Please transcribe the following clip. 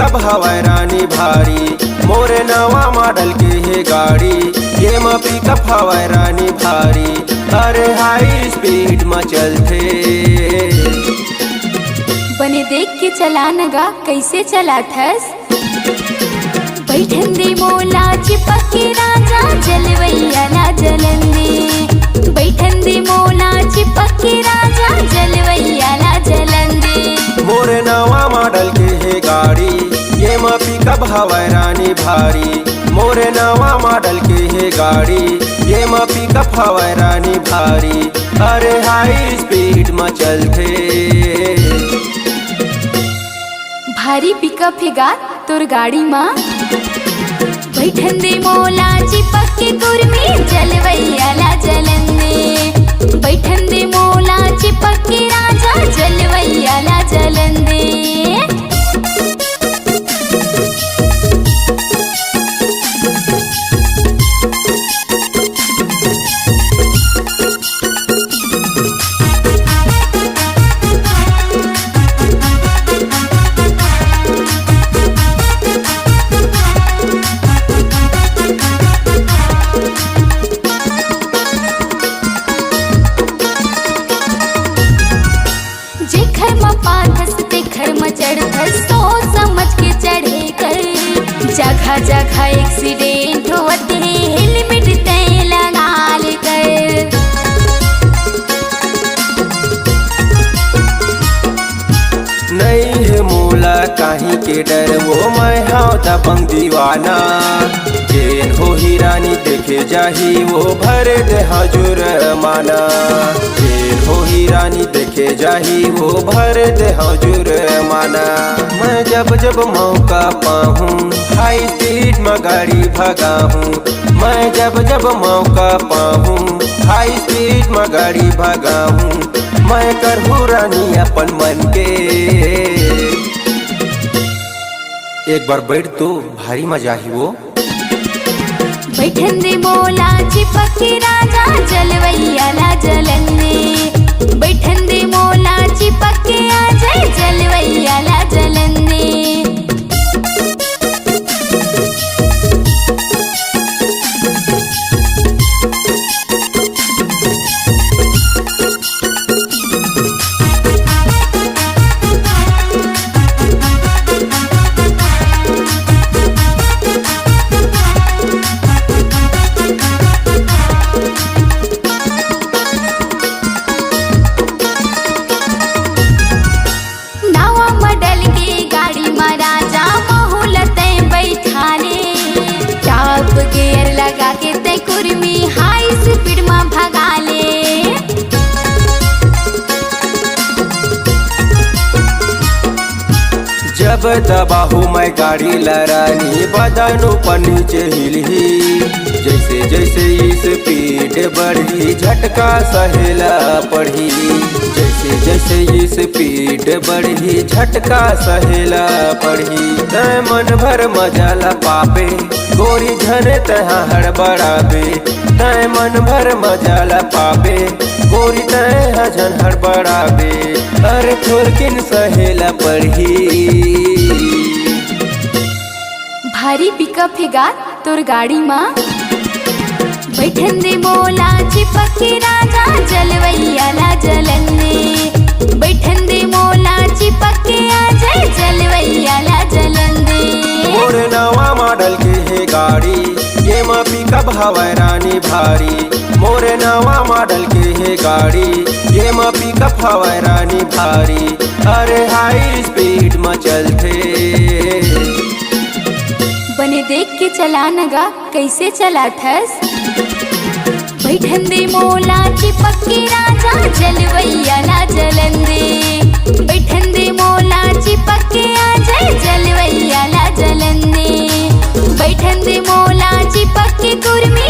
Pickup हवाई रानी भारी, मोरे नवा मॉडल के है गाड़ी, ये म पिकअप हवाई रानी भारी, अरे हाई स्पीड में चलते। बने देख के चला नगा कैसे चला ठस, बैठन दे मोला चिपक के राजा जलवैया ला जलन दे, बैठन दे मोला चिपक के राजा जलवैया ला जलन दे। मोरे नवा मॉडल के है गाड़ी, ये म पिकअप हवाई रानी भारी, मोरे नवा मॉडल के है गाड़ी, ये म पिकअप हवाई रानी भारी, अरे हाई स्पीड में चलते। भारी पिकअप है गा तोर गाड़ी माँ, बैठन दे मोला चिपक के कुर्मी जलवैया ला जलन दे, बैठन दे मोला चिपक के राजा जलवैया ला जलन दे। जेखर म पाथस तेखर म चढ़थस, सोच समझ के चढ़े कर, जगह जगह एक्सीडेंट होते हेलमेट तय लगा ले कर। नहीं है मोला काहे के डर, वो मैं हाँ दबंग दीवाना, जेन हो ही रानी देखे जाही वो भर दे हजूर माना, जेन हो ही रानी देखे जाही वो भर दे हजूर माना। मैं जब जब मौका पाहूँ हाई स्पीड में गाड़ी भगाहूँ, मैं जब जब मौका पाहूँ हाई स्पीड में गाड़ी भगाहूँ, मैं करहूँ रानी अपन मन के। एक बार बैठ तो भारी मजा ही वो, बैठन दे मोला चिपक के राजा जलवैया ला जलन दे, बैठन दे मोला चिपक के आ जाए जलवैया ला जलन दे। गेयर लगा के ते कुर्मी हाई स्पीड में भगा ले। जब दबाहू मैं गाड़ी लरानी बदनों पर नीचे हिलही, जैसे जैसे स्पीड बढ़ी झटका सहेला पढ़ी, जैसे जैसे स्पीड बढ़ी झटका सहेला पढ़ी। तय मन भर मजा ला पापे गोरी झने तहाँ हड़बड़ाबे, तय मन भर मजा ला पाबे गोरी तय हजन हड़बड़ाबे, अरे थोरकिन सहेला पढ़ी। भारी पिकअप है गा तोर गाड़ी माँ, बैठन दे मोला चिपक के राजा जलवैया ला जलन दे, बैठन दे मोला चिपक के आ जाए जलवैया ला जलन दे। मोरे नवा मॉडल के है गाड़ी, ये म पिकअप हवाई रानी भारी, मोरे नवा मॉडल के है गाड़ी, ये म पिकअप हवाई रानी भारी, अरे हाई स्पीड में चलते। बने देख के चला नगा कैसे चला ठस, बैठन दे मोला चिपक के राजा जलवैया ला जलन दे, बैठन दे मोला चिपक के आ जाए जलवैया ला जलन दे, बैठन दे मोला चिपक के कुर्मी